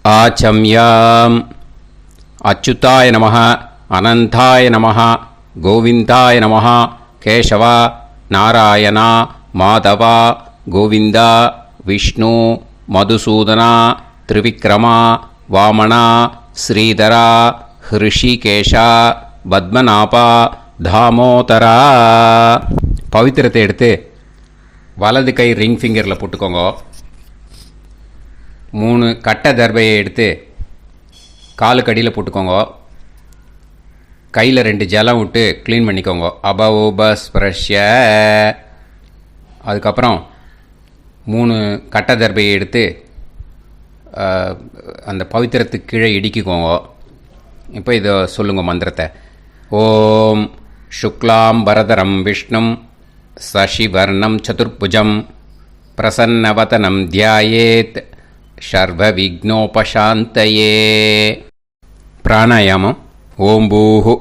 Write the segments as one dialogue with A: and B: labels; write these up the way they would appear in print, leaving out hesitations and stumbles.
A: ஆச்சம்யாம். அச்சுதாய நமः, அனந்தாய நமः, கோவிந்தாய நமः, கேசவா, நாராயணா, மாதவா, கோவிந்தா, விஷ்ணு, மதுசூதனா, திரிவிக்ரமா, வாமனா, ஸ்ரீதரா, ஹிருஷிகேஷா, பத்மநாபா, தாமோதரா. பவித்திரத்தை எடுத்து வலது கை ரிங் ஃபிங்கரில் போட்டுக்கோங்க. 3 கட்டை தர்பையை எடுத்து காலுக்கடியில் போட்டுக்கோங்க. கையில் 2 ஜலம் விட்டு க்ளீன் பண்ணிக்கோங்க. அபவோபஸ்பிரஷ்ய. அதுக்கப்புறம் 3 கட்டை தர்பையை எடுத்து அந்த பவித்திரத்துக்கு கீழே இடிக்கிக்கோங்க. இப்போ இதை சொல்லுங்க மந்திரத்தை. ஓம் சுக்லாம் வரதரம் விஷ்ணும் சசிவர்ணம் சதுர்புஜம் பிரசன்னவதனம் தியாயேத் சர்வ விக்னோபசாந்தயே. பிராணாயாமம். ஓம் பூஹு,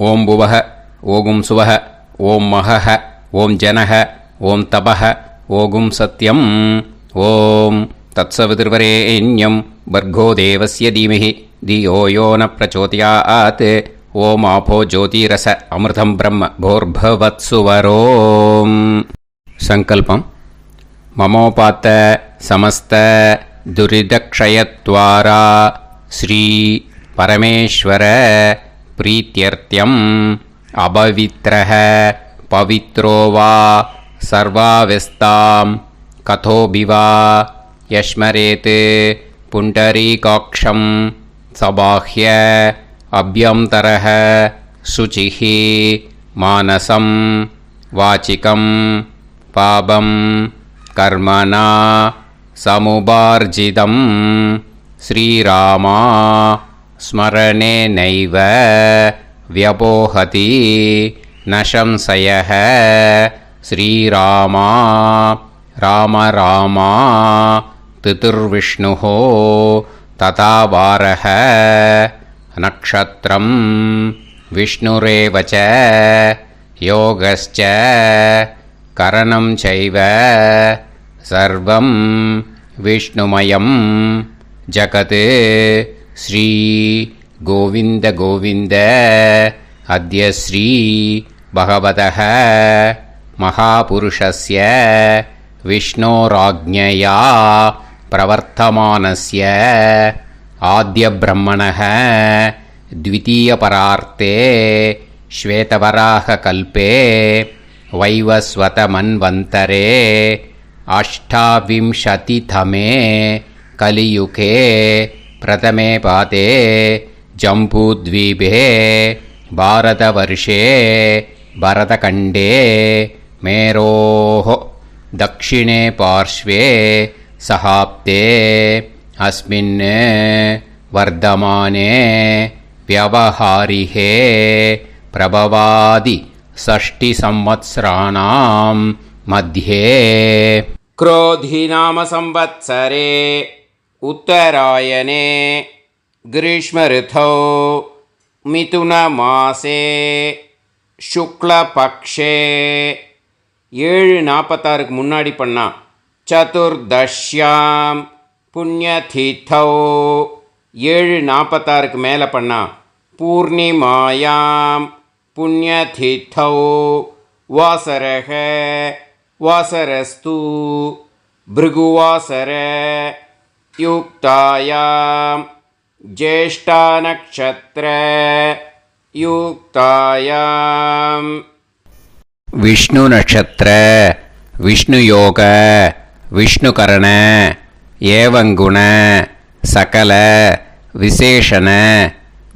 A: ஓம் புவஹ, ஓகும் சுவஹ, ஓம் மஹஹ, ஓம் ஜனஹ, ஓம் தபஹ, ஓகும் சத்யம். ஓம் தத்சவிதுர்வரேண்யம் பர்கோ தேவஸ்ய தீமஹி தியோ யோ ந பிரச்சோதயாத். ஓம் ஆபோ ஜோதிரச அமிர்தம் பிரம்ம போர்பவத்சுவரோம். சங்கல்பம். மமோபாத்த சமஸ்த துரிதக்ஷயத்வாரா ஸ்ரீ பரமேஸ்வர பிரீத்யர்த்தியம் அபவித்ரஹ பவித்ரோ வா சர்வாவஸ்தாம் கதோபிவா யஸ்மரேத் புண்டரீகாக்ஷம் சபாஹ்ய அப்யந்தரஹ சுசிஹ மானசம் வாசிகம் பாபம் கர்மணா சமுபார்ஜிதம் ஸ்ரீராமா ஸ்மரணேனைவ வ்யபோஹதி ந சம்சயः. ஸ்ரீராமா ராம ராமா திதிர்விஷ்ணுः ததா வாரः. நக்ஷத்ரம் விஷ்ணுரேவ ச யோகஸ்ச கரணம் சைவ சர்வம் விஷ்ணுமயம் ஜகத். ஸ்ரீ கோவிந்த கோவிந்த அத்ய ஸ்ரீ பகவதः மகாபுருஷஸ்ய விஷ்ணோராஜ்ஞயா பிரவர்த்தமானஸ்ய ஆத்ய பிரம்மணः த்விதீயபரார்த்தே ஸ்வேதவராக கல்பே வைவஸ்வத மன்வந்தரே அஷ்டாவிம்சதிதமே கலியுகே பிரதமே பாதே ஜம்பூத்வீபே பாரதவர்ஷே பரதகண்டே மேரோः தக்ஷிணே பார்ஷ்வே சஹாப்தே அஸ்மின் வர்தமானே व्यवहारिहे प्रभवादि 6 संवत्सराणां मध्ये क्रोधिनाम संवत्सरे उत्तरायणे ग्रीष्मऋतौ मिथुनमासे शुक्लपक्षे 7:46 முன்னாடி பண்ணா சதுர்தஷ்யாம் புண்ணியதிதௌ 7:46 மேலே பண்ணா பூர்ணிமாயாம் புண்ணியதிதௌ வாசரக வாசரஸ்து பிருகுவாசர யுக்தாயாம் ஜேஷ்டா நக்ஷத்ர யுக்தாயாம் விஷ்ணு நட்சத்திர விஷ்ணு யோக விஷ்ணுகரண ஏவங்குண சகல விசேஷண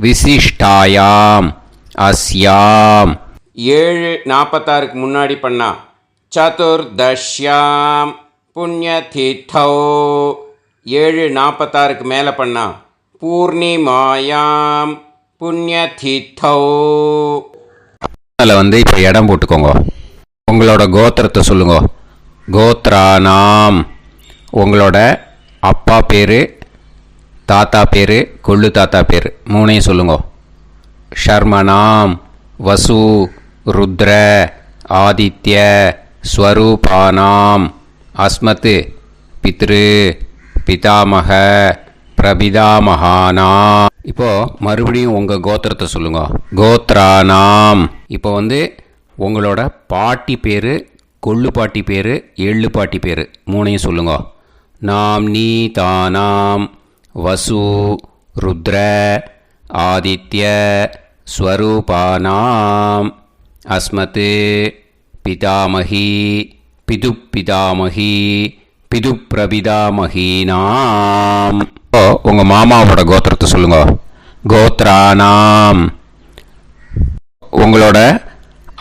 A: விசிஷ்டாயாம் அஸ்யாம் 7:46 முன்னாடி பண்ணா சதுர்தஷ்யாம் புண்ணியதிதௌ 7:46 மேலே பண்ணா பூர்ணிமாயாம் புண்ணியதிதௌ. அதில் இப்போ இடம் போட்டுக்கோங்க. உங்களோட கோத்திரத்தை சொல்லுங்க. கோத்ரானாம் உங்களோட அப்பா பேர், தாத்தா பேர், கொள்ளு தாத்தா பேர் 3ஐயும் சொல்லுங்க. ஷர்மனாம் வசு ருத்ர ஆதித்ய ஸ்வரூபானாம் அஸ்மத் பித்ரு பிதாமக பிரபிதாமகானா. இப்போ மறுபடியும் உங்கள் கோத்திரத்தை சொல்லுங்க. கோத்ரானாம். இப்போ உங்களோட பாட்டி பேர், கொள்ளு பாட்டி பேர், எள்ளு பாட்டி பேர் மூணையும் சொல்லுங்க. நாம் நீ தானாம் வசு ருத்ர ஆதித்ய ஸ்வரூபானாம் அஸ்மத் பிதாமகி பிது பிதாமகி பிது பிரபிதாமகீனாம். உங்கள் மாமாவோட கோத்திரத்தை சொல்லுங்க. கோத்ரானாம். உங்களோட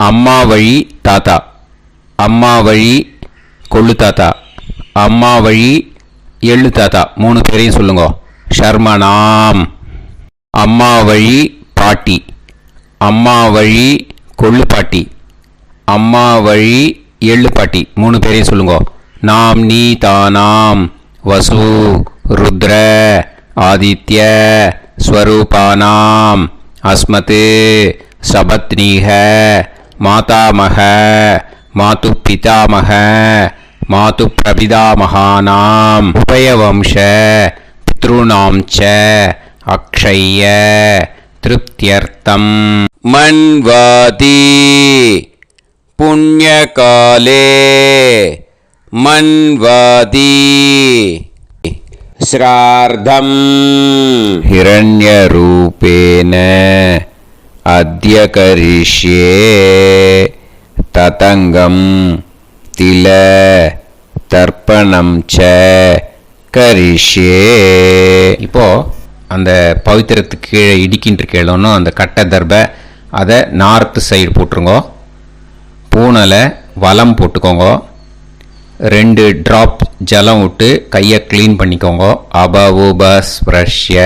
A: அம்மா வழி தாத்தா, அம்மா வழி கொள்ளு தாத்தா, அம்மா வழி எள்ளு தாத்தா மூணு பேரையும் சொல்லுங்க. ஷர்மனாம். அம்மா வழி பாட்டி, அம்மா வழி கொள்ளு பாட்டி, அம்மா வழி எள்ளு பாட்டி மூணு பேரையும் சொல்லுங்க. நாம் நீ தானாம் வசு ருத்ர ஆதித்ய ஸ்வரூபானாம் அஸ்மத் சபத்னீஹ மாதாமக மாது பிதாமக மாது பிரபிதாமகானாம் உபயவம்ச பித்ருணாம் ச அக்ஷய்ய திருப்தியர்த்தம் மன்வாதி புண்ணியகாலே மன்வாதி ஸ்ரார்த்தம் ஹிரண்யரூபேன அத்ய கரிஷ்யே ததங்கம் தில தர்ப்பணம் ச கரிஷ்யே. இப்போ அந்த பவித்திரத்துக்கு கீழே இடிக்கின்ற கேளோன்னு அந்த கட்டை தர்பை அதை நார்த்து சைடு போட்டுருங்க. பூனலை வலம் போட்டுக்கோங்க. 2 ட்ராப் ஜலம் விட்டு கையை க்ளீன் பண்ணிக்கோங்க. அபவுபஸ்ப்ரஷ்ய.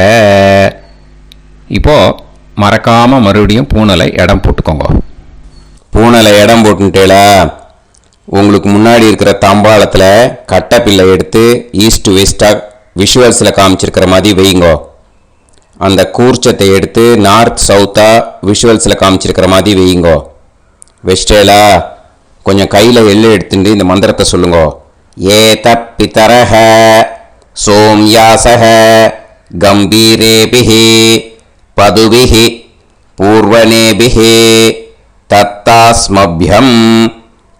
A: இப்போது மறக்காமல் மறுபடியும் பூனலை இடம் போட்டுக்கோங்க.
B: பூனலை இடம் போட்டுட்டேலா, உங்களுக்கு முன்னாடி இருக்கிற தாம்பாளத்தில் கட்டைப்பில்லை எடுத்து ஈஸ்ட் வெஸ்டாக விஷுவல்ஸில் காமிச்சிருக்கிற மாதிரி வைங்கோ. அந்த கூர்ச்சத்தை எடுத்து நார்த் சவுத்தாக விஷுவல்ஸில் காமிச்சிருக்கிற மாதிரி வைங்கோ. வெஸ்டேலா கொஞ்சம் கையில் எள்ளு எடுத்துட்டு இந்த மந்திரத்தை சொல்லுங்கோ. ஏத பிதரஹ சோம்யாசஹ கம்பீரேபிஹி பதுபிஹி பூர்வனேபிஹி தத்தாஸ்மப்யம்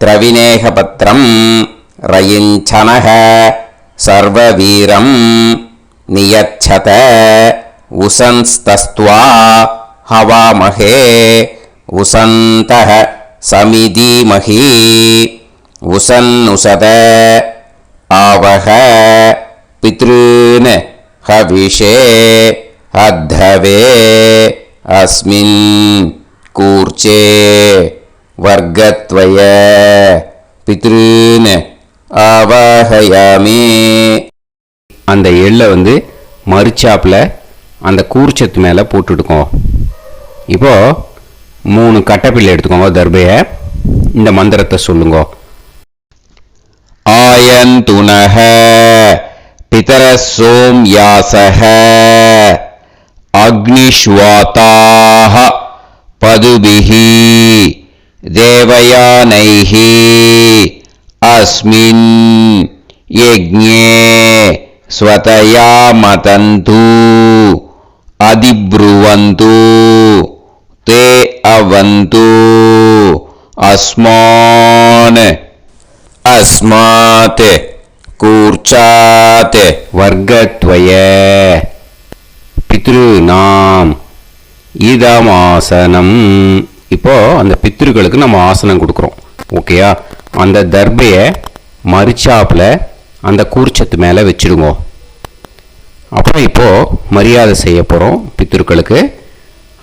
B: திரவிநேகபத்ரம் ரயிஞ்சனஹ சர்வவீரம் நியச்சத உசன்ஸ்தஸ்த்வா ஹவாமஹே உசந்தஹ சமிதீமஹி உசன்னுசத ஆவஹ பித்ருன் ஹவிஷே அத்தவே அஸ்மின் கூர்ச்சே வர்க்கத்வய பித்ருன் ஆவாஹயாமி.
A: அந்த எள்ளை மரிச்சாப்பில் அந்த கூர்ச்சத்து மேலே போட்டுடுக்கோம். இப்போது 3 கட்டைப்பிள்ளை எடுத்துக்கோங்க. தர்பையை இந்த மந்திரத்தை சொல்லுங்க.
B: ஆயந்துனஹ பிதர சோம்யாசஹ அக்னிஷ்வாதாஹ பதுபிஹி தேவயானைஹி அஸ்மின் யஜ்ஞே ஸ்வதயா மதந்து அதிப்ருவந்து தே அவது அஸ்மான் அஸ்மாத் கூர்ச்சாத்
A: வர்க்கத்வய பித்ருநாம் இதமாசனம். இப்போ அந்த பித்ருக்களுக்கு நம்ம ஆசனம் கொடுக்குறோம். ஓகேயா? அந்த தர்பையை மரிச்சாப்பில் அந்த கூர்ச்சத்து மேலே வச்சிடுங்க. அப்புறம் இப்போது மரியாதை செய்ய போகிறோம் பித்ருக்களுக்கு.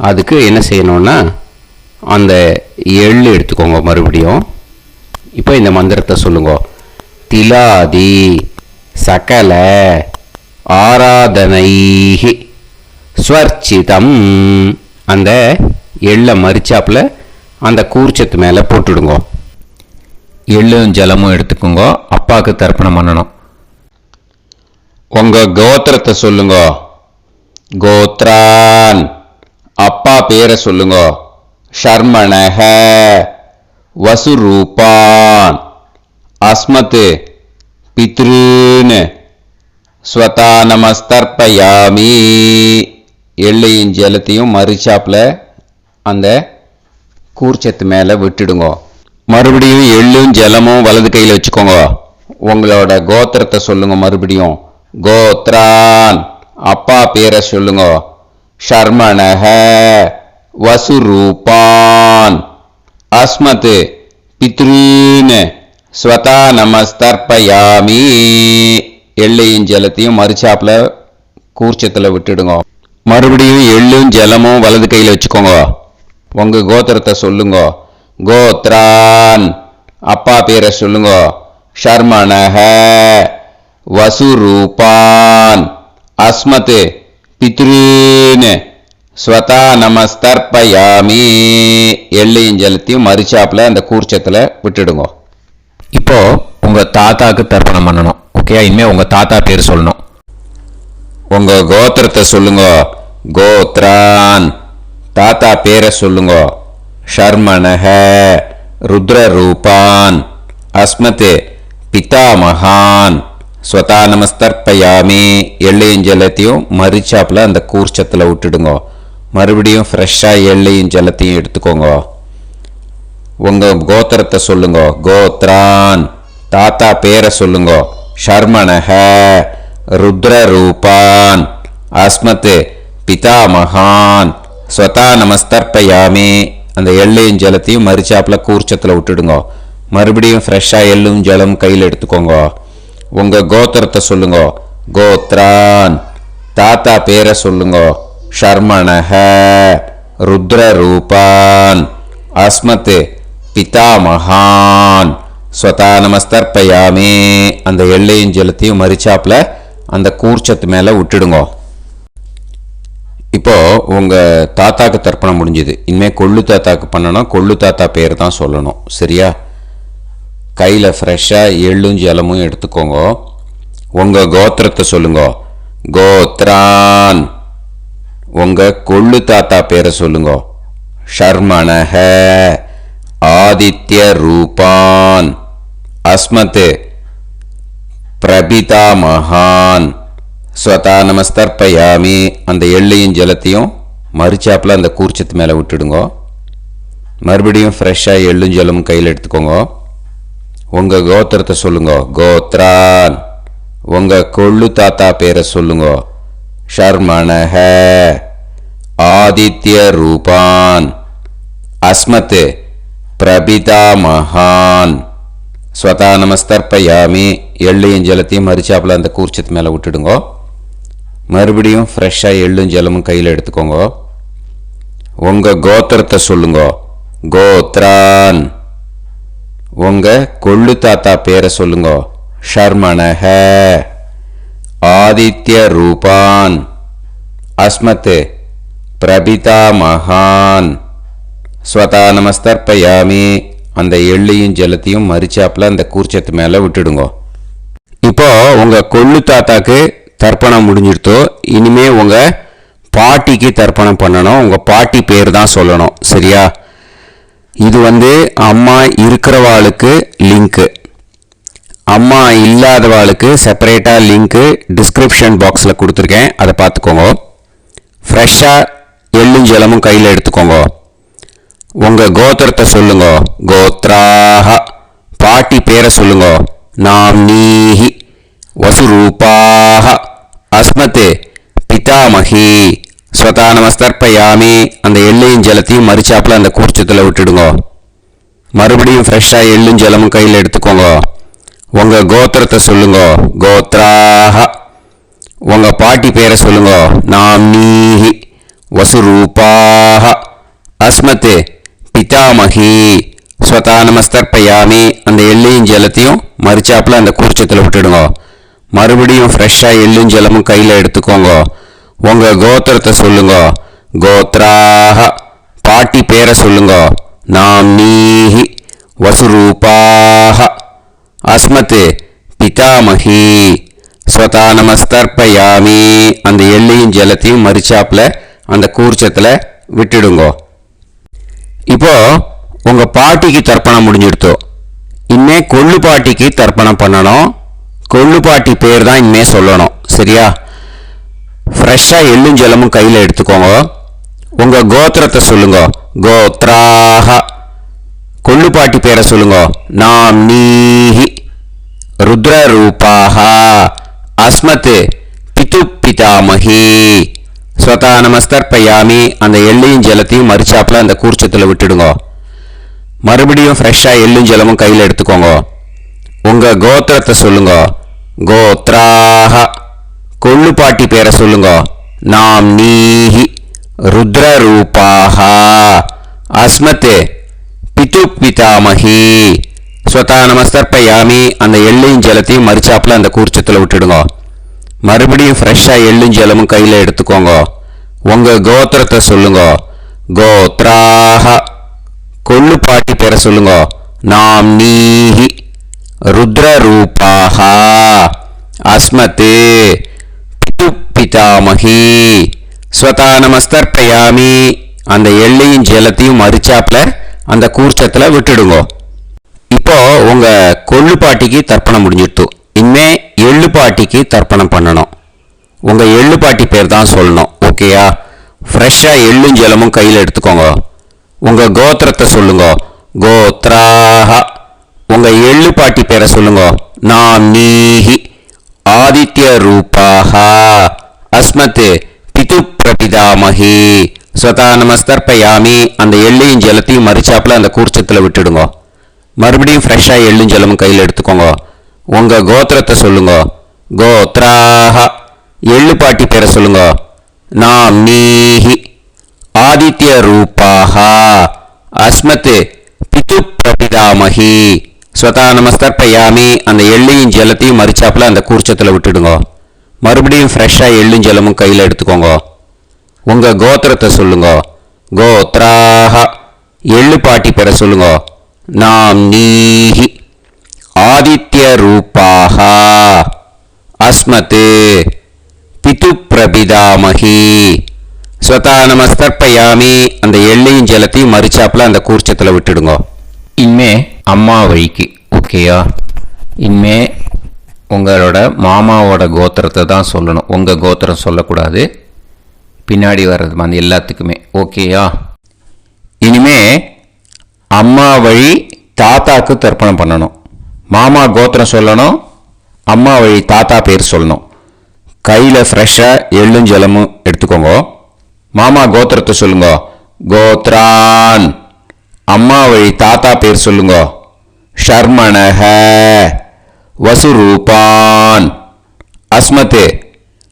A: அதுக்கு என்ன செய்யணும்னா அந்த எள்ளு எடுத்துக்கோங்க. மறுபடியும் இப்போ இந்த மந்திரத்தை சொல்லுங்க. திலாதி சகல ஆராதனைஹி ஸ்வர்ச்சிதம். அந்த எள்ளை மரிச்சாப்பில் அந்த கூர்ச்சத்து மேலே போட்டுடுங்க. எள்ளும் ஜலமும் எடுத்துக்கோங்க. அப்பாவுக்கு தர்ப்பணம் பண்ணணும்.
B: உங்கள் கோத்திரத்தை சொல்லுங்க. கோத்ரான். அப்பா பேரை சொல்லுங்க. ஷர்மணஹ வசுரூபான் அஸ்மத் பித்ருன் ஸ்வதா நமஸ்தர்ப்பயாமி. எள்ளையும் ஜலத்தையும் மறுச்சாப்பில் அந்த கூர்ச்சத்து மேலே விட்டுடுங்க. மறுபடியும் எள்ளும் ஜலமும் வலது கையில் வச்சுக்கோங்க. உங்களோட கோத்திரத்தை சொல்லுங்க. மறுபடியும் கோத்ரான், அப்பா பேரை சொல்லுங்க. ஷர்மணஹ, வசுரூபான், அஸ்மத் பித்ருன், ஸ்வதா நமஸ்தர்ப்பயாமி. எள்ளையும் ஜலத்தையும் மறுச்சாப்பில் கூர்ச்சத்தில் விட்டுடுங்க. மறுபடியும் எள்ளும் ஜலமும் வலது கையில் வச்சுக்கோங்க. உங்க கோத்திரத்தை சொல்லுங்க. கோத்ரான், அப்பா பேரை சொல்லுங்க. ஷர்மணஹ, வசுரூபான், அஸ்மத் பித்ருன், ஸ்வதா நமஸ்தர்ப்பயாமி. எள்ளையும் ஜலத்தையும் மறுச்சாப்பில் அந்த கூர்ச்சத்தில் விட்டுடுங்க.
A: இப்போ உங்க தாத்தாக்கு தர்ப்பணம் பண்ணணும். ஓகே, இனிமே உங்க தாத்தா பேர் சொல்லணும்.
B: உங்க கோத்திரத்தை சொல்லுங்க. கோத்ரான், தாத்தா பேரை சொல்லுங்க. ஷர்மணஹ, ருத்ரரூபான், அஸ்மத் பிதாமகான், ஸ்வதா நமஸ்தர்ப்பயாமி. எள்ளையும் ஜலத்தையும் மறுச்சாப்பில் அந்த கூர்ச்சத்தில் விட்டுடுங்க. மறுபடியும் ஃப்ரெஷ்ஷாக எள்ளையும் ஜலத்தையும் எடுத்துக்கோங்க. உங்க கோத்திரத்தை சொல்லுங்க. கோத்ரான், தாத்தா பேரை சொல்லுங்க. ஷர்மணஹ, ருத்ரரூபான், அஸ்மத் பிதாமகான், ஸ்வதா நமஸ்தர்ப்பயாமி. அந்த எள்ளையும் ஜலத்தையும் மறுச்சாப்பில் கூர்ச்சத்தில் விட்டுடுங்க. மறுபடியும் ஃப்ரெஷ்ஷாக எள்ளும் ஜலம் கையில் எடுத்துக்கோங்க. உங்க கோத்திரத்தை சொல்லுங்க. கோத்ரான், தாத்தா பேரை சொல்லுங்க. ஷர்மணஹ, ருத்ரரூபான், அஸ்மத் பிதாமகான், ஸ்வதா நமஸ்தர்ப்பயாமி. அந்த எள்ளையும் ஜலத்தையும் மறுச்சாப்பில் அந்த கூர்ச்சத்து மேலே விட்டுடுங்க. இப்போ உங்க தாத்தாக்கு தர்ப்பணம் முடிஞ்சுது. இனிமேல் கொள்ளு தாத்தாக்கு பண்ணணும். கொள்ளு தாத்தா பேர் தான் சொல்லணும். சரியா? கையில் ஃப்ரெஷ்ஷாக எள்ளும் ஜலமும் எடுத்துக்கோங்க. உங்க கோத்திரத்தை சொல்லுங்க. கோத்ரான், உங்க கொள்ளு தாத்தா பேரை சொல்லுங்க. ஷர்மணஹ, ஆதித்ய ரூபான், அஸ்மத் பிரபிதாமகான், ஸ்வதா நமஸ்தர்ப்பயாமி. அந்த எள்ளையும் ஜலத்தையும் மறுச்சாப்பில் அந்த கூர்ச்சத்து மேலே விட்டுடுங்க. மறுபடியும் ஃப்ரெஷ்ஷாக எள்ளும் ஜலமும் கையில் எடுத்துக்கோங்க. உங்கள் கோத்திரத்தை சொல்லுங்க. கோத்ரான், உங்கள் கொள்ளு தாத்தா பேரை சொல்லுங்க. ஷர்மணஹ, ஆதித்ய ரூபான், அஸ்மத் பிரபிதாமகான், ஸ்வதா நமஸ்தர்ப்பயாமி. எள்ளையும் ஜலத்தையும் மறுச்சாப்பில் அந்த கூர்ச்சத்து மேலே விட்டுடுங்க. மறுபடியும் ஃப்ரெஷ்ஷாக எள்ளும் ஜலமும் கையில் எடுத்துக்கோங்க. உங்கள் கோத்திரத்தை சொல்லுங்க. கோத்ரான், உங்கள் கொள்ளு தாத்தா பேரை சொல்லுங்க. ஷர்மணஹ, ஆதித்ய ரூபான், அஸ்மத் பிரபிதாமகான், ஸ்வதா நமஸ்தர்ப்பயாமி. அந்த எள்ளையும் ஜலத்தையும் மறுச்சாப்பில் அந்த கூர்ச்சத்து மேலே விட்டுடுங்க. இப்போ உங்கள் கொள்ளு தாத்தாக்கு தர்ப்பணம் முடிஞ்சிடுத்தோ. இனிமே உங்கள் பாட்டிக்கு தர்ப்பணம் பண்ணணும். உங்கள் பாட்டி பேர் தான் சொல்லணும். சரியா? இது அம்மா இருக்கிறவாளுக்கு லிங்க்கு, அம்மா இல்லாதவாளுக்கு செப்பரேட்டாக லிங்க்கு டிஸ்கிரிப்ஷன் பாக்ஸில் கொடுத்துருக்கேன். அதை பார்த்துக்கோங்க. ஃப்ரெஷ்ஷாக எள்ளும் ஜலமும் கையில் எடுத்துக்கோங்க. உங்கள் கோத்திரத்தை சொல்லுங்க. கோத்ராஹ, பாட்டி பேரை சொல்லுங்க. நாம்னீஹி, வசுரூபாஹ, அஸ்மத் பிதாமகி, ஸ்வதா நமஸ்தர்ப்பயாமி. அந்த எள்ளையும் ஜலத்தையும் மறுச்சாப்பில் அந்த கூர்ச்சத்தில் விட்டுடுங்க. மறுபடியும் ஃப்ரெஷ்ஷாக எள்ளும் ஜலமும் கையில் எடுத்துக்கோங்க. உங்கள் கோத்திரத்தை சொல்லுங்க. கோத்ராஹ, உங்கள் பாட்டி பேரை சொல்லுங்க. நாம்னீஹி, வசுரூபாஹ, அஸ்மத் பிதாமகி, ஸ்வதா நமஸ்தர்ப்பயாமி. அந்த எள்ளையும் ஜலத்தையும் மறுச்சாப்பில் அந்த கூர்ச்சத்தில் விட்டுடுங்க. மறுபடியும் ஃப்ரெஷ்ஷாக எள்ளும் ஜலமும் கையில் எடுத்துக்கோங்க. உங்கள் கோத்திரத்தை சொல்லுங்க. கோத்ராஹ, பாட்டி பேரை சொல்லுங்க. நாம்னீஹி, வசுரூபாஹ, அஸ்மத் பிதாமகி, ஸ்வதா நமஸ்தர்ப்பயாமி. அந்த எள்ளையும் ஜலத்தையும் மறுச்சாப்பில் அந்த கூர்ச்சத்தில் விட்டுடுங்க. இப்போ உங்கள் பாட்டிக்கு தர்ப்பணம் முடிஞ்சிடுத்தோ. இனிமே கொள்ளு பாட்டிக்கு தர்ப்பணம் பண்ணணும். கொள்ளு பாட்டி பேர் தான் இனிமே சொல்லணும். சரியா? ஃப்ரெஷ்ஷாக எள்ளும் ஜலமும் கையில் எடுத்துக்கோங்க. உங்கள் கோத்திரத்தை சொல்லுங்க. கோத்ராஹ. கொள்ளுப்பாட்டி பேரை சொல்லுங்க. நாம் நீஹி. ருத்ரரூபாஹ. அஸ்மத் பிது பிதாமகி. ஸ்வதா நமஸ்தர்ப்பயாமி. அந்த எள்ளையும் ஜலத்தையும் மறிச்சாப்பில் அந்த கூர்ச்சத்தில் விட்டுடுங்க. மறுபடியும் ஃப்ரெஷ்ஷாக எள்ளும் ஜலமும் கையில் எடுத்துக்கோங்க. உங்கள் கோத்திரத்தை சொல்லுங்க. கோத்ராஹ. கொள்ளுப்பாட்டி பேரை சொல்லுங்க. நாம் நீஹி. ருத்ரரூபாஹ. அஸ்மத் பிது பிதாமகி. ஸ்வதா நமஸ்தர்ப்பயாமி. அந்த எள்ளையும் ஜலத்தையும் மறிச்சாப்பில் அந்த கூர்ச்சத்தில் விட்டுடுங்க. மறுபடியும் ஃப்ரெஷ்ஷாக எள்ளும் ஜலமும் கையில் எடுத்துக்கோங்க. உங்கள் கோத்திரத்தை சொல்லுங்க. கோத்ராஹ. கொள்ளுப்பாட்டி பேரை சொல்லுங்க. நாம் நீஹி. ருத்ரரூபாஹ. அஸ்மத் பிது பிதாமகி. ஸ்வதா நமஸ்தர்ப்பயாமி. அந்த எள்ளையும் ஜலத்தையும் மறிச்சாப்பில் அந்த கூர்ச்சத்தில் விட்டுடுங்க. இப்போ உங்கள் கொள்ளுப்பாட்டிக்கு தர்ப்பணம் முடிஞ்சிடுத்து. இனிமே எள்ளுப்பாட்டிக்கு தர்ப்பணம் பண்ணணும். உங்கள் எள்ளுப்பாட்டி பேர் தான் சொல்லணும். ஓகேயா? ஃப்ரெஷ்ஷாக எள்ளும் ஜலமும் கையில் எடுத்துக்கோங்க. உங்கள் கோத்திரத்தை சொல்லுங்க. கோத்ராஹ. உங்கள் எள்ளுப்பாட்டி பேரை சொல்லுங்க. நாம் நீஹி. ஆதித்ய ரூபாஹ. அஸ்மத் பிது பிரபிதாமகி. ஸ்வதா நமஸ்தர்ப்பயாமி. அந்த எள்ளையும் ஜலத்தையும் மறிச்சாப்பில் அந்த கூர்ச்சத்தில் விட்டுடுங்க. மறுபடியும் ஃப்ரெஷ்ஷாக எள்ளும் ஜலமும் கையில் எடுத்துக்கோங்க. உங்கள் கோத்திரத்தை சொல்லுங்க. கோத்ராஹ. எள்ளுப்பாட்டி பேரை சொல்லுங்க. நாம் நீஹி. ஆதித்ய ரூபாஹ. அஸ்மத் பிது பிரபிதாமகி. ஸ்வதா நமஸ்தர்ப்பயாமி. அந்த எள்ளையும் ஜலத்தையும் மறிச்சாப்பில் அந்த கூர்ச்சத்தில் விட்டுடுங்க. மறுபடியும் ஃப்ரெஷ்ஷாக எள்ளும் ஜலமும் கையில் எடுத்துக்கோங்க. உங்கள் கோத்திரத்தை சொல்லுங்க. கோத்ராஹ. எள்ளுப்பாட்டி பேரை சொல்லுங்க. நாம் நீஹி. ஆதித்ய ரூபாஹ. அஸ்மத் பிது பிரபிதாமகி. ஸ்வதா நமஸ்தர்ப்பயாமி. அந்த எள்ளையும் ஜலத்தையும் மறிச்சாப்பில் அந்த கூர்ச்சத்தில் விட்டுடுங்க.
A: இனிமே அம்மா வழிக்கு. ஓகேயா? இனிமே உங்களோட மாமாவோட கோத்திரத்தை தான் சொல்லணும். உங்கள் கோத்திரம் சொல்லக்கூடாது. பின்னாடி வர்றது வந்து எல்லாத்துக்குமே. ஓகேயா?
B: இனிமே அம்மா வழி தாத்தாக்கு தர்ப்பணம் பண்ணணும். மாமா கோத்திரம் சொல்லணும். அம்மா வழி தாத்தா பேர் சொல்லணும். கையில் ஃப்ரெஷ்ஷாக எள்ளும் ஜலமும் எடுத்துக்கோங்க. மாமா கோத்திரத்தை சொல்லுங்க. கோத்ரான். அம்மா வழி தாத்தா பேர் சொல்லுங்க. ஷர்மணஹ. வசுரூபான். அஸ்மத்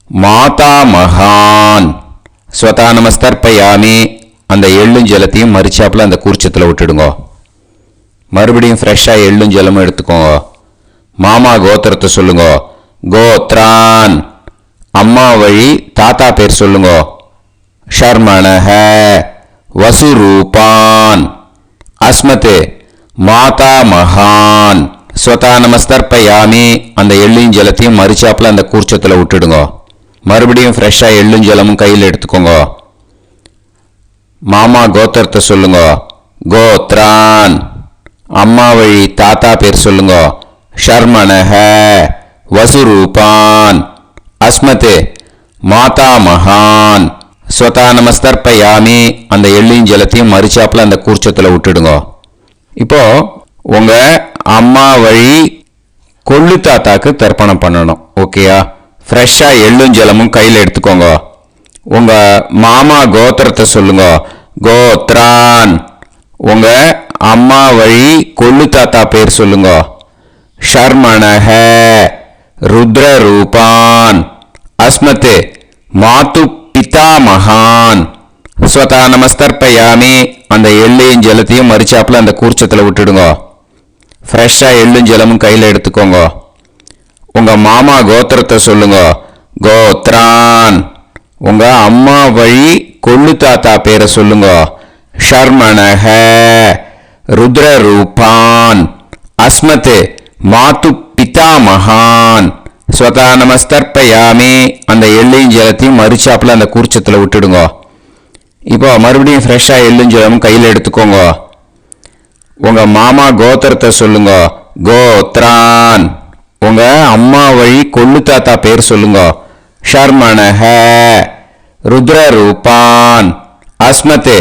B: மாதா மகான். ஸ்வதா நமஸ்தர்ப்பயாமி. அந்த எள்ளும் ஜலத்தையும் மறிச்சாப்பில் அந்த கூர்ச்சத்தில் விட்டுடுங்க. மறுபடியும் ஃப்ரெஷ்ஷாக எள்ளும் ஜலமும் எடுத்துக்கோங்க. மாமா கோத்திரத்தை சொல்லுங்க. கோத்ரான். அம்மா வழி தாத்தா பேர் சொல்லுங்க. ஷர்மணஹ. வசுரூபான். அஸ்மத் மாதா மகான். ஸ்வதா நமஸ்தர்ப்பயாமி. அந்த எள்ளும் ஜலத்தையும் மறிச்சாப்பில் அந்த கூர்ச்சத்தில் விட்டுடுங்க. மறுபடியும் ஃப்ரெஷ்ஷாக எள்ளும் ஜலமும் கையில் எடுத்துக்கோங்க. மாமா கோத்திரத்தை சொல்லுங்க. கோத்ரான். அம்மா வழி தாத்தா பேர் சொல்லுங்க. ஷர்மணஹ. வசுரூபான். அஸ்மத் மாதா மகான். ஸ்வதா நமஸ்தர்ப்பயாமி. அந்த எள்ளையும் ஜலத்தையும் மறிச்சாப்பில் அந்த கூர்ச்சத்தில் விட்டுடுங்க. இப்போ உங்கள் அம்மா வழி கொள்ளு தாத்தாக்கு தர்ப்பணம் பண்ணணும். ஓகேயா? ஃப்ரெஷ்ஷாக எள்ளும் ஜலமும் கையில் எடுத்துக்கோங்க. உங்கள் மாமா கோத்திரத்தை சொல்லுங்க. கோத்ரான். உங்கள் அம்மா வழி கொள்ளு தாத்தா பேர் சொல்லுங்க. ஷர்மணஹ. ருத்ரரூபான். அஸ்மத் மாது பிதாமகான். ஸ்வதா நமஸ்தர்ப்பயாமி. அந்த எள்ளையும் ஜலத்தையும் மறிச்சாப்பில் அந்த கூர்ச்சத்தில் விட்டுடுங்க. ஃப்ரெஷ்ஷாக எள்ளும் ஜலமும் கையில் எடுத்துக்கோங்க. உங்கள் மாமா கோத்திரத்தை சொல்லுங்க. கோத்ரான். உங்கள் அம்மா வழி கொள்ளு தாத்தா பேரை சொல்லுங்க. ஷர்மணஹ. ருத்ரரூபான். அஸ்மத் மாது பிதாமகான். ஸ்வதா நமஸ்தர்ப்பயாமி. அந்த எள்ளையும் ஜலத்தையும் மறிச்சாப்பில் அந்த கூர்ச்சத்தில் விட்டுடுங்க. இப்போ மறுபடியும் ஃப்ரெஷ்ஷாக எள்ளும் ஜலமும் கையில் எடுத்துக்கோங்க. உங்கள் மாமா கோத்திரத்தை சொல்லுங்க. கோத்ரான். உங்கள் அம்மா வழி கொள்ளு தாத்தா பேர் சொல்லுங்க. ஷர்மணஹ ருத்ரரூபான் அஸ்மத்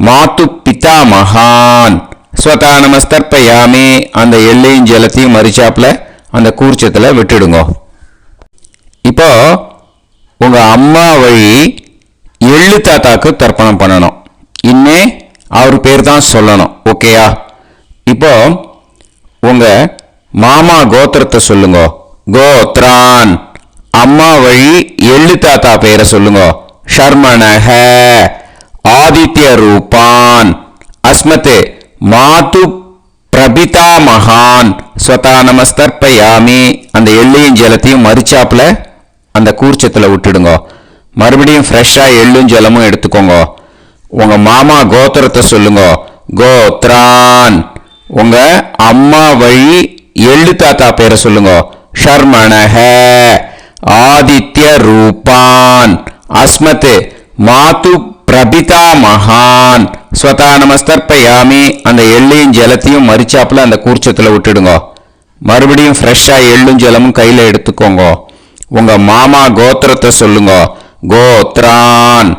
B: மாது பிதாமகான் ஸ்வதா நமஸ்தர்ப்பயாமி. அந்த எள்ளையும் ஜலத்தையும் மறிச்சாப்புல அந்த கூர்ச்சத்தில் விட்டுடுங்க. இப்போ உங்க அம்மா வழி எள்ளு தாத்தாக்கு தர்ப்பணம் பண்ணணும். இன்னே அவர் பேர் தான் சொல்லணும். ஓகேயா? இப்போ உங்க மாமா கோத்திரத்தை சொல்லுங்க. கோத்ரான். அம்மா வழி எள்ளு தாத்தா பேரை சொல்லுங்க. ஷர்மணஹ ஆதித்ய ரூபான் அஸ்மத் மாது பிரபிதா மகான் ஸ்வதா நமஸ்தர்ப்பயாமி. அந்த எள்ளையும் ஜலத்தையும் மறிச்சாப்புல அந்த கூர்ச்சத்தில் விட்டுடுங்க. மறுபடியும் ஃப்ரெஷ்ஷாக எள்ளும் ஜலமும் எடுத்துக்கோங்க. உங்க மாமா கோத்திரத்தை சொல்லுங்க. கோத்ரான். உங்க அம்மா வழி எள்ளு தாத்தா பேரை சொல்லுங்க. ஷர்மணஹ ஆதித்ய ரூபான் அஸ்மத் மாது பிரபிதா மகான் ஸ்வதா நமஸ்தர்ப்பயாமி. அந்த எள்ளையும் ஜலத்தையும் மறிச்சாப்புல அந்த கூர்ச்சத்தில் விட்டுடுங்க. மறுபடியும் ஃப்ரெஷ்ஷாக எள்ளும் ஜலமும் கையில் எடுத்துக்கோங்க. உங்க மாமா கோத்திரத்தை சொல்லுங்க. கோத்ரான்.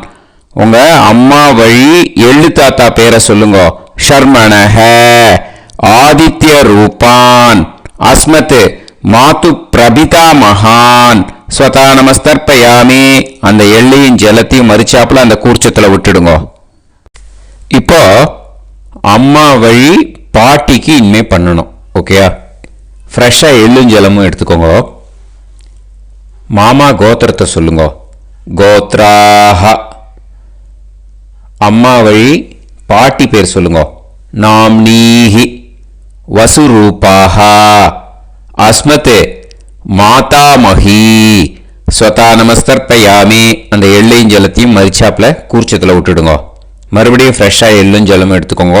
B: உங்க அம்மா வழி எள்ளு தாத்தா பேரை சொல்லுங்க. ஷர்மணஹ ஆதித்ய ரூபான் அஸ்மத் மாது பிரபிதா மகான் ஸ்வதா நமஸ்தர்ப்பயாமி. அந்த எள்ளையும் ஜலத்தையும் மறிச்சாப்புல அந்த கூர்ச்சத்தில் விட்டுடுங்க. இப்போ அம்மா வழி பாட்டிக்கு இனிமே பண்ணணும். ஓகேயா? ஃப்ரெஷ்ஷாக எள்ளும் ஜலமும் எடுத்துக்கோங்க. மாமா கோத்திரத்தை சொல்லுங்க. கோத்ராஹ. அம்மா வழி பாட்டி பேர் சொல்லுங்க. நாம்னீஹி வசுரூபாஹ அஸ்மத் மாதாமஹி ஸ்வதா நமஸ்தர்ப்பயாமி. அந்த எள்ளையும் ஜலத்தையும் மறிச்சாப்புல கூர்ச்சத்தில் விட்டுடுங்க. மறுபடியும் ஃப்ரெஷ்ஷாக எள்ளும் ஜலமும் எடுத்துக்கோங்க.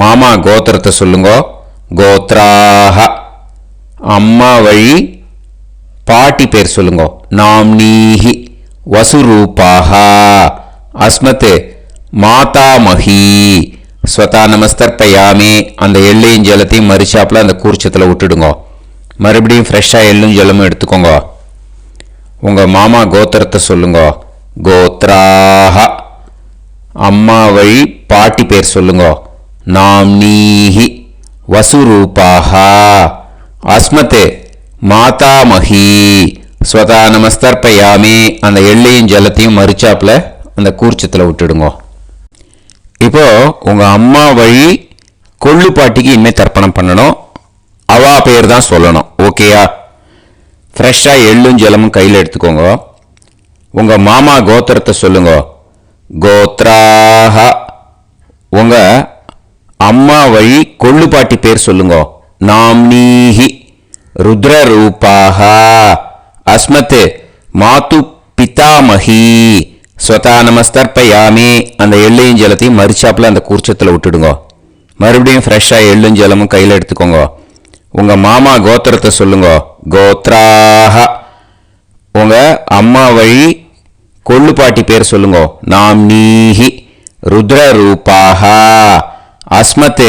B: மாமா கோத்திரத்தை சொல்லுங்க. கோத்ராஹ. அம்மா வழி பாட்டி பேர் சொல்லுங்க. நாம்னீஹி வசுரூபாஹ அஸ்மத் மாதாமஹி ஸ்வதா நமஸ்தர்ப்பயாமி. அந்த எள்ளையும் ஜலத்தையும் மறிச்சாப்புல அந்த கூர்ச்சத்தில் விட்டுடுங்க. மறுபடியும் ஃப்ரெஷ்ஷாக எள்ளும் ஜலமும் எடுத்துக்கோங்க. உங்கள் மாமா கோத்திரத்தை சொல்லுங்க. கோத்ராஹ. அம்மா வழி பாட்டி பேர் சொல்லுங்க. நாம்னீஹி வசுரூபாஹ அஸ்மத் மாதாமஹி ஸ்வதா நமஸ்தர்ப்பயாமி. அந்த எள்ளையும் ஜலத்தையும் மறிச்சாப்புல அந்த கூர்ச்சத்தில் விட்டுடுங்க. இப்போ உங்க அம்மா வழி கொள்ளு பாட்டிக்கு இனிமேல் தர்ப்பணம் பண்ணணும். அவா பேர் தான் சொல்லணும். ஓகேயா? ஃப்ரெஷ்ஷாக எள்ளும் ஜலமும் கையில் எடுத்துக்கோங்க. உங்க மாமா கோத்திரத்தை சொல்லுங்க. கோத்ராஹ. உங்க அம்மா வழி கொள்ளு பாட்டி பேர் சொல்லுங்க. நாம்னீஹி ருத்ரரூபாஹ அஸ்மத் மாது பிதாமஹி ஸ்வதா நமஸ்தர்ப்பயாமி. அந்த எள்ளையும் ஜலத்தையும் மறிச்சாப்புல அந்த கூர்ச்சத்தில் விட்டுடுங்க. மறுபடியும் ஃப்ரெஷ்ஷாக எள்ளும் ஜலமும் கையில் எடுத்துக்கோங்க. உங்க மாமா கோத்திரத்தை சொல்லுங்க. கோத்ராஹ. உங்க அம்மா வழி கொள்ளு பாட்டி பேர் சொல்லுங்க. நாம்னீஹி ருத்ரரூபாஹ அஸ்மத்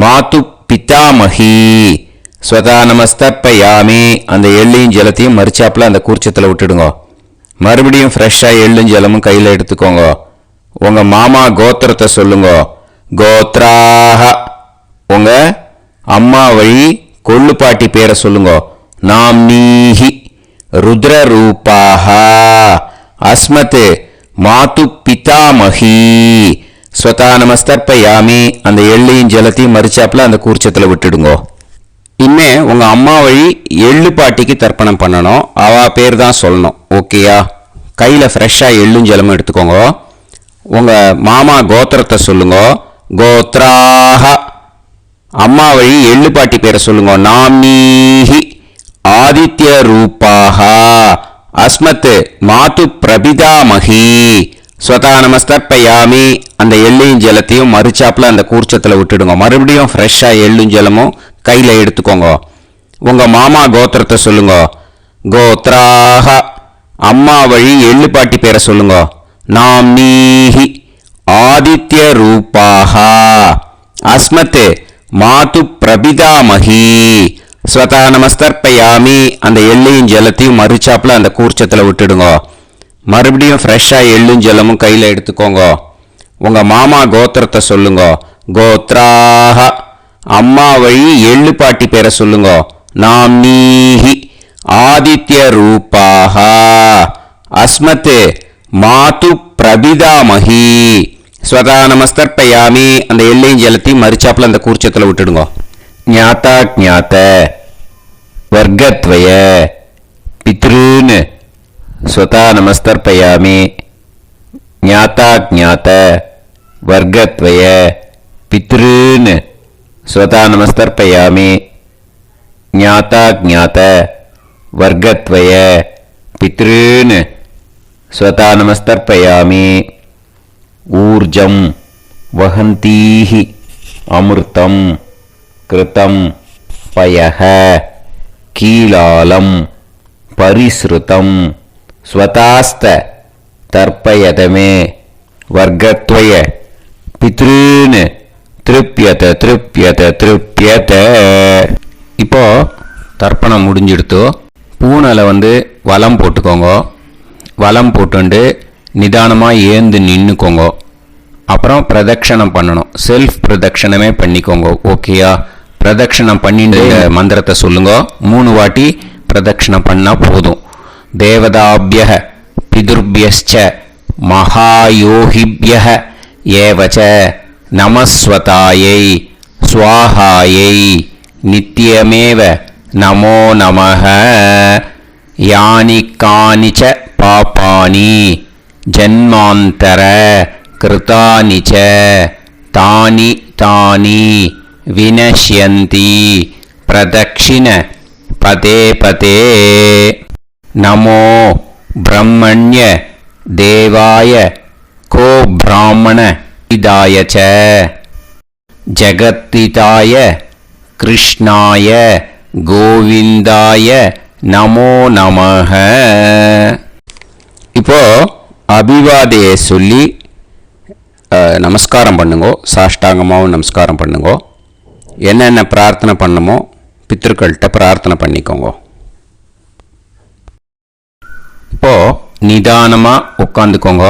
B: மாது பிதாமஹி ஸ்வதா நமஸ்தர்ப்பயாமி. அந்த எள்ளையும் ஜலத்தையும் மறிச்சாப்புல அந்த கூர்ச்சத்தில் விட்டுடுங்க. மறுபடியும் ஃப்ரெஷ்ஷாக எள்ளும் ஜலமும் கையில் எடுத்துக்கோங்க. உங்க மாமா கோத்திரத்தை சொல்லுங்க. கோத்ராஹ. உங்க அம்மா வழி கொள்ளு பாட்டி பேரை சொல்லுங்க. நாம்னீஹி ருத்ரரூபாஹ அஸ்மத் மாது பிதாமஹி ஸ்வதா நமஸ்தர்ப்பயாமி. அந்த எள்ளையும் ஜலத்தையும் மறிச்சாப்புல அந்த கூர்ச்சத்தில் விட்டுடுங்க. இனிமே உங்க அம்மா வழி எள்ளு பாட்டிக்கு தர்ப்பணம் பண்ணணும். அவா பேர் தான் சொல்லணும். ஓகேயா? கையில் ஃப்ரெஷ்ஷாக எள்ளும் ஜலமும் எடுத்துக்கோங்க. உங்க மாமா கோத்திரத்தை சொல்லுங்க. கோத்ராஹ. அம்மா வழி எள்ளு பாட்டி பேரை சொல்லுங்க. நாம்னீஹி ஆதித்ய ரூபாஹ அஸ்மத் மாது பிரபிதாமஹி ஸ்வதா நமஸ்தர்ப்பயாமி. அந்த எள்ளையும் ஜலத்தையும் மறிச்சாப்புல அந்த கூர்ச்சத்தில் விட்டுடுங்க. மறுபடியும் ஃப்ரெஷ்ஷாக எள்ளும் ஜலமும் கையில் எடுத்துக்கோங்க. உங்க மாமா கோத்திரத்தை சொல்லுங்க. கோத்ராஹ. அம்மா வழி எள்ளு பாட்டி பேரை சொல்லுங்க. நாம்னீஹி ஆதித்ய ரூபாஹ அஸ்மத் மாது பிரபிதாமஹி ஸ்வதா நமஸ்தர்ப்பயாமி. அந்த எள்ளையும் ஜலத்தையும் மறுச்சாப்பில் அந்த கூர்ச்சத்தில் விட்டுடுங்க. மறுபடியும் ஃப்ரெஷ்ஷாக எள்ளும் ஜலமும் கையில் எடுத்துக்கோங்க. உங்கள் மாமா கோத்திரத்தை சொல்லுங்க. கோத்ராக. அம்மா வழி எள்ளு பாட்டி பேரை சொல்லுங்க. நாம் நீஹி ஆதித்ய ரூபாக அஸ்மத் மாது பிரபிதாமஹி. ஸ்வதா நமஸ்தர்ப்பயாமி. அந்த எள்ளையும் ஜலத்தையும் மறுச்சாப்பில் அந்த கூர்ச்சத்தில் விட்டுடுங்க. ஞாத்தா ஜாத்த வர்க்கத்வய பித்ருன். ஸ்வதா நமஸ்தர்ப்பயாமி. ஞாத்தா ஜாத்த வர்க்கத்வய பித்ருன். ஸ்வதா நமஸ்தர்ப்பயாமி. ஞாத்தா ஜாத்த வர்க்கத்வய பித்ருன். ஸ்வதா நமஸ்தர்ப்பயாமி. ஊர்ஜம் வஹந்தீஹி அமிர்தம் கிருதம் பயஹ கீலாலம் பரிஸ்ருதம் ஸ்வதாஸ்த தர்ப்பயதமே வர்க்கத்வய பித்ருன். திருப்யத திருப்யத திருப்யத. இப்போ தர்ப்பணம் முடிஞ்சிடுத்து. பூனலை வலம் போட்டுக்கோங்க. வலம் போட்டுண்டு நிதானமாக ஏந்து நின்றுக்கோங்க. அப்புறம் பிரதட்சணம் பண்ணணும். செல்ஃப் பிரதட்சணமே பண்ணிக்கோங்க. ஓகேயா? பிரதட்சணம் பண்ணிட்டு மந்திரத்தை சொல்லுங்க. 3 வாட்டி பிரதட்சணம் பண்ணால் போதும். தேவதாபிய பிதுர்பியச்ச மகாயோகிபிய ஏவச்ச நமஸ்வதாயை ஸ்வாஹாயை நித்யமேவ நமோ நமஹ. யானி கானிச்ச பாபானி ஜன்மாந்தர கிருதானி ச தானி தானி வினஷ்யந்தி பிரதக்ஷிண பதே பதே. நமோ பிரம்மண்ய தேவாய கோ பிராமண இதாய ச ஜகத்திதாய கிருஷ்ணாய கோவிந்தாய நமோ நமஹ. இப்போ அபிவாதையை சொல்லி நமஸ்காரம் பண்ணுங்கோ. சாஷ்டாங்கமாகவும் நமஸ்காரம் பண்ணுங்கோ. என்னென்ன பிரார்த்தனை பண்ணமோ பித்ருக்கள்கிட்ட பிரார்த்தனை பண்ணிக்கோங்க. இப்போ நிதானமாக உட்காந்துக்கோங்க.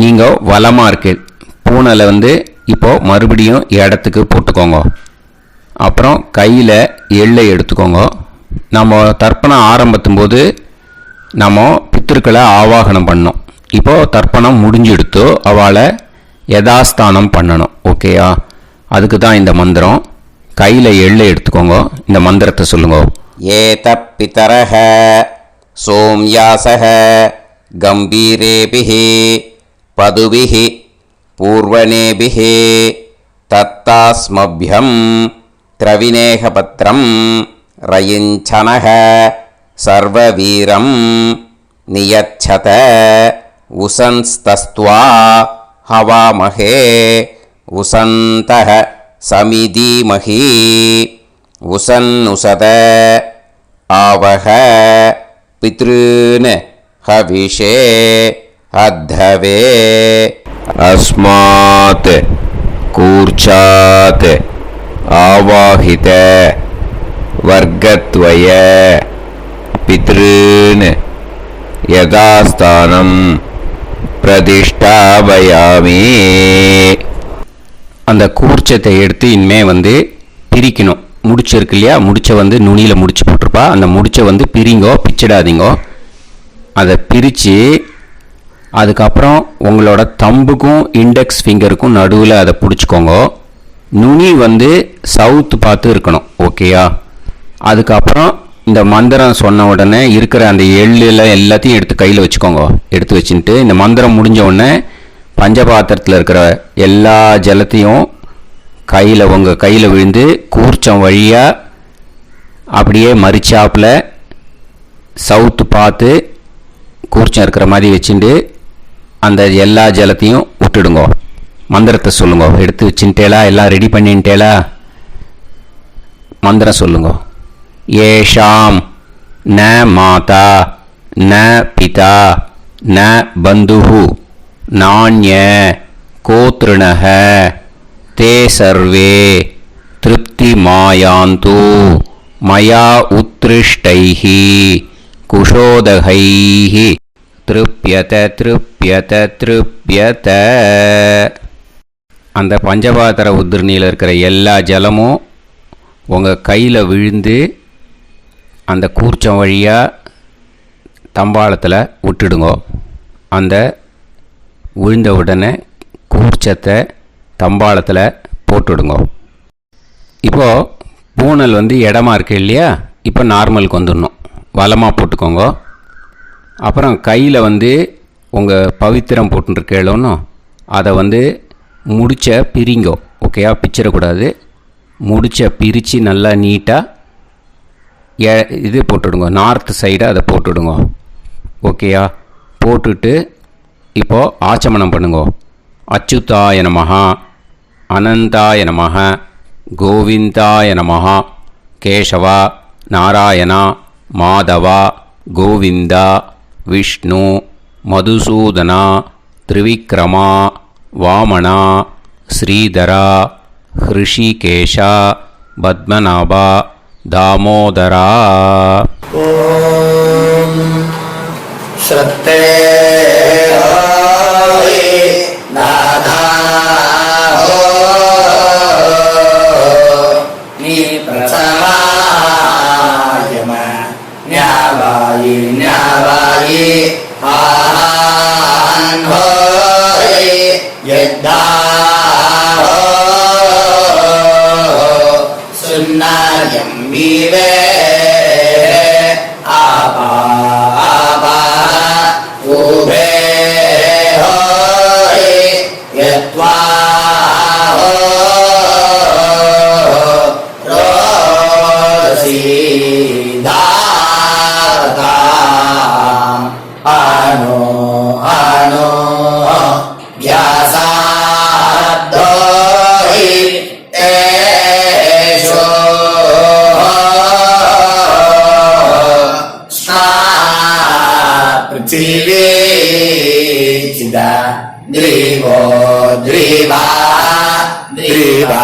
B: நீங்கள் வலமாக இருக்கு பூனலை இப்போ மறுபடியும் இடத்துக்கு போட்டுக்கோங்க. அப்புறம் கையில் எள்ளை எடுத்துக்கோங்க. நம்ம தர்ப்பணம் ஆரம்பித்தும் போது நம்ம பித்திருக்களை ஆவாகனம் பண்ணோம். இப்போது தர்ப்பணம் முடிஞ்செடுத்து அவளை யதாஸ்தானம் பண்ணணும். ஓகேயா? அதுக்கு தான் இந்த மந்திரம். கையில் எள்ளை எடுத்துக்கோங்க. இந்த மந்திரத்தை சொல்லுங்க. ஏத பிதரஹ சோம்யாசஹ கம்பீரேபிஹி பதுபிஹி பூர்வனேபிஹி தத்தாஸ்மப்யம் திரவிநேகபத்ரம் ரயிஞ்சனஹ சர்வவீரம் நியச்சத உசன்ஸ்தஸ்த்வா ஹவாமஹே உசந்தஹ சமிதீமஹி உசன்னுசத ஆவஹ பித்ருன் ஹவிஷே அத்தவே. அஸ்மாத் கூர்ச்சாத் ஆவாஹித வர்க்கத்வய பித்ருன் யதாஸ்தானம் பிரதிஷ்டாபயாமி. அந்த கூர்ச்சத்தை எடுத்து இனிமே பிரிக்கணும். முடிச்சு இருக்கு இல்லையா? முடிச்சை நுனியில் முடிச்சு போட்டிருப்பா. அந்த முடிச்சை பிரிங்கோ, பிச்சிடாதீங்கோ. அதை பிரித்து அதுக்கப்புறம் உங்களோட தம்புக்கும் இண்டெக்ஸ் ஃபிங்கருக்கும் நடுவில் அதை பிடிச்சிக்கோங்க. நுனி சவுத்து பார்த்து இருக்கணும். ஓகேயா? அதுக்கப்புறம் இந்த மந்திரம் சொன்ன உடனே இருக்கிற அந்த எள்ளில் எல்லாத்தையும் எடுத்து கையில் வச்சுக்கோங்க. எடுத்து வச்சுட்டு இந்த மந்திரம் முடிஞ்ச உடனே பஞ்சபாத்திரத்தில் இருக்கிற எல்லா ஜலத்தையும் உங்கள் கையில் விழுந்து கூர்ச்சம் வழியாக அப்படியே மறிச்சாப்பில் சவுத்து பார்த்து கூர்ச்சம் இருக்கிற மாதிரி வச்சுட்டு அந்த எல்லா ஜலத்தையும் விட்டுடுங்க. மந்திரத்தை சொல்லுங்க. எடுத்து வச்சுட்டேலா? எல்லாம் ரெடி பண்ணிட்டேலா? மந்திரம் சொல்லுங்க. ஏஷாம் ந மாதா ந பிதா ந பந்துஹு நான்ய கோத்ருணஹ தே சர்வே
A: திருப்திமாயாந்து மயா உத்ருஷ்டைः குஷோதகைः திருப்யத திருப்யத திருப்யத. அந்த பஞ்சபாத்திர உதிர்ணியில் இருக்கிற எல்லா ஜலமும் உங்கள் கையில் விழுந்து அந்த கூர்ச்சம் வழியாக தம்பாளத்தில் விட்டுடுங்கோ. அந்த விழுந்த உடனே கூர்ச்சத்தை தம்பாளத்தில் போட்டுடுங்கோ. இப்போது பூனல் இடமா இருக்கு இல்லையா, இப்போ நார்மலுக்கு வந்துடணும். வலமாக போட்டுக்கோங்க. அப்புறம் கையில் உங்கள் பவித்திரம் போட்டுருக்கேளோன்னு அதை முடிச்ச பிரிங்கோ. ஓகேயா, பிச்சிடக்கூடாது. முடிச்ச பிரித்து நல்லா நீட்டாக இது போட்டுடுங்க. நார்த் சைடை அதை போட்டுடுங்க. ஓகேயா, போட்டுட்டு இப்போது ஆச்சமனம் பண்ணுங்க. அச்சுதாய நமஹ, அனந்தாய நமஹ, கோவிந்தாய நமஹ, கேசவா, நாராயணா, மாதவா, கோவிந்தா, விஷ்ணு, மதுசூதனா, திரிவிக்ரமா, வாமனா, ஸ்ரீதரா, ஹிருஷிகேஷா, பத்மநாபா, தாமோதரா.
C: ஓம் ஸ்ரத்தே நாதா நீ பிரசமாயம ஞாவாயி ஞாவாயி ஆஹான் ஹோய் யத்தா சுன்னாயம் மீவே ஆபா ஆபா உபே ஹோய் யத்வா ரோசி தாரதா ஆனோ ஆனோ வ்யாசாதோஹி தேஷோ पृथिवी चिदा द्रिवो द्रिवा द्रिवा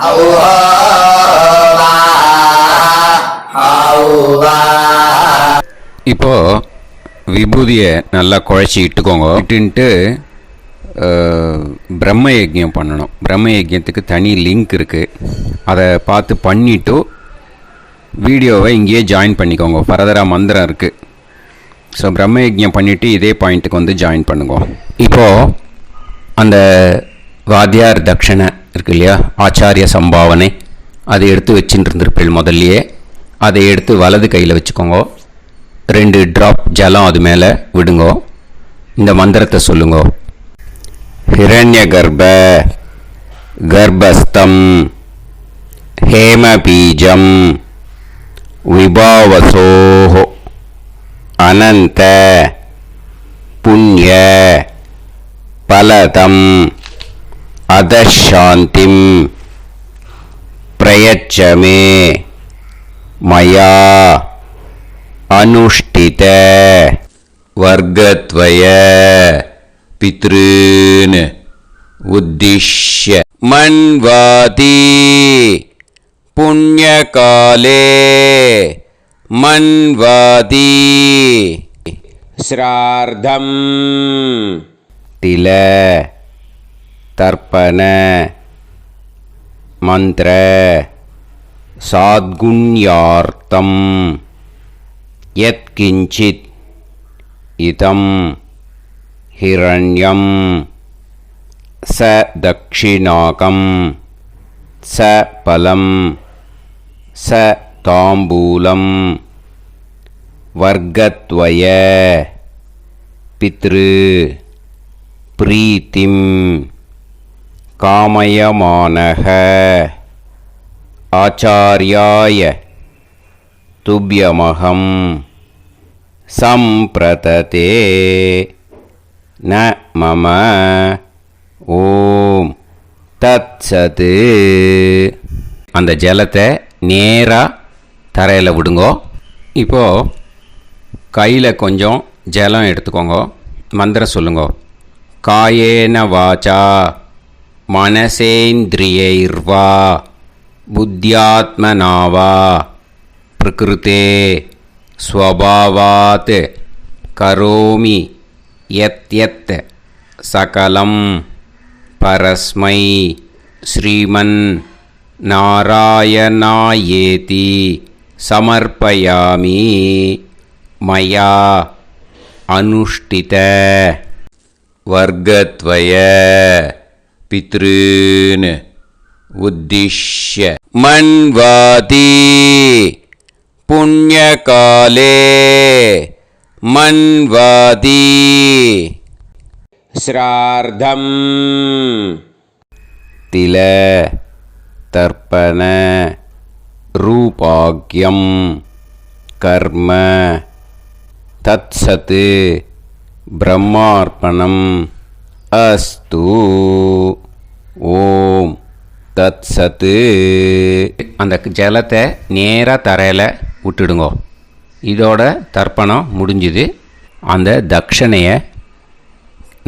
C: औवा औवा.
A: இப்போது விபூதியை நல்லா குழச்சி இட்டுக்கோங்க. இட்டுன்ட்டு பிரம்ம யஜ்யம் பண்ணணும். பிரம்ம யஜ்யத்துக்கு தனி லிங்க் இருக்குது. அதை பார்த்து பண்ணிவிட்டு வீடியோவை இங்கேயே ஜாயின் பண்ணிக்கோங்க. ஃபர்தராக மந்திரம் இருக்குது. ஸோ பிரம்ம யஜ்யம் பண்ணிவிட்டு இதே பாயிண்ட்டுக்கு ஜாயின் பண்ணுங்க. இப்போது அந்த வாத்தியார் தட்சணை இருக்கு இல்லையா, ஆச்சாரிய சம்பாவனை, அதை எடுத்து வச்சுட்டு இருந்திருப்பேன் முதல்லையே. அதை எடுத்து வலது கையில் வச்சுக்கோங்க. 2 ட்ராப் ஜலம் அது மேலே விடுங்கோ. இந்த மந்திரத்தை சொல்லுங்கோ. ஹிரண்ய கர்ப்ப கர்ப்பஸ்தம் ஹேமபீஜம் விபாவசோஹ அனந்த புண்ணிய பலதம் அதசாந்திம் பிரயச்சமே மயா அனுஷ்டித வர்க்கத்வய பித்ருன் உத்திஷ்ய மன்வாதி புண்ணியகாலே மன்வாதி ஸ்ரார்த்தம் தில தர்ப்பண மந்திர சாத்குண்யார்த்தம் யத்கிஞ்சித் இதம் ஹிரண்யம் ச தக்ஷிணாகம் ச பலம் ச தாம்பூலம் வர்க்கத்வய பித்ரு பிரீத்திம் காமயமானஹ ஆச்சார்யாய துப்யமகம் சம்பிரததே ந மம ஓம் தத்சது. அந்த ஜலத்தை நேராக தரையில் விடுங்கோ. இப்போது கையில் கொஞ்சம் ஜலம் எடுத்துக்கோங்க. மந்திரம் சொல்லுங்க. காயேன வாச்சா मनसेन्द्रियैर्वा बुद्ध्यात्मना वा प्रकृते स्वभावात् करोमि यत् सकलं परस्मै श्रीमन्नारायणायेति समर्पयामि मया अनुष्ठित वर्गत्वय पितॄन् उद्दिश्य मन्वाति पुण्यकाले मन्वाति श्रार्धं तिल तर्पण रूपाग्यं कर्म तत्सत् ब्रह्मार्पणम् अस्तु ஓம் தத் சத்து. அந்த ஜலத்தை நேராக தரையில் விட்டுடுங்கோ. இதோட தர்ப்பணம் முடிஞ்சுது. அந்த தட்சணையை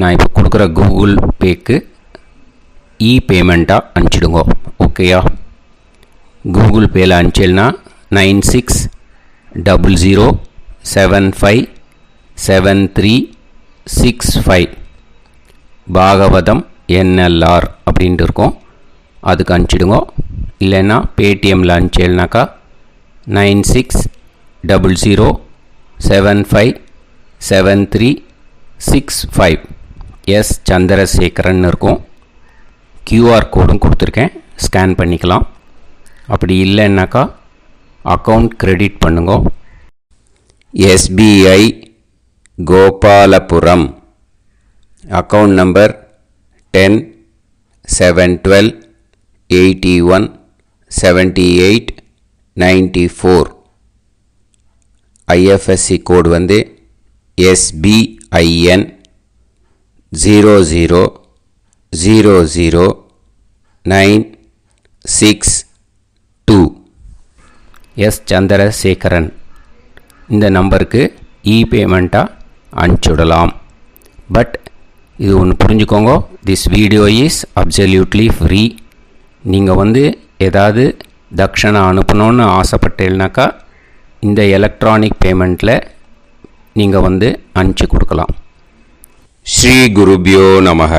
A: நான் இப்போ கொடுக்குற கூகுள் பேக்கு பேமெண்ட்டாக அனுப்பிச்சிடுங்கோ. ஓகேயா? கூகுள் பேயில் அனுப்பிச்சில்னா 9600757365 பாகவதம் NLR அப்படின்ட்டு இருக்கும். அதுக்கு அனுப்பிச்சிடுங்க. இல்லைன்னா பேடிஎம்மில் அனுப்பிச்சேல்னாக்கா 9600757365 எஸ் சந்திரசேகரன் இருக்கும். QR கோடும் கொடுத்துருக்கேன், ஸ்கேன் பண்ணிக்கலாம். அப்படி இல்லைன்னாக்கா அக்கௌண்ட் கிரெடிட் பண்ணுங்க. SBI Gopalapuram account number 10-7-12-81-78-94. IFSC கோடு வந்து SBIN 0000962. எஸ் சந்திரசேகரன் இந்த நம்பருக்கு பேமெண்ட்டாக அனுப்பிச்சுடலாம். பட் இது ஒன்று புரிஞ்சுக்கோங்க, this video is absolutely free. நீங்கள் வந்து ஏதாவது தட்சணை அனுப்பணுன்னு ஆசைப்பட்டேன்னாக்கா இந்த எலக்ட்ரானிக் பேமெண்ட்டில் நீங்கள் வந்து அனுப்பிச்சி கொடுக்கலாம்.
B: ஸ்ரீ குருபியோ நமக.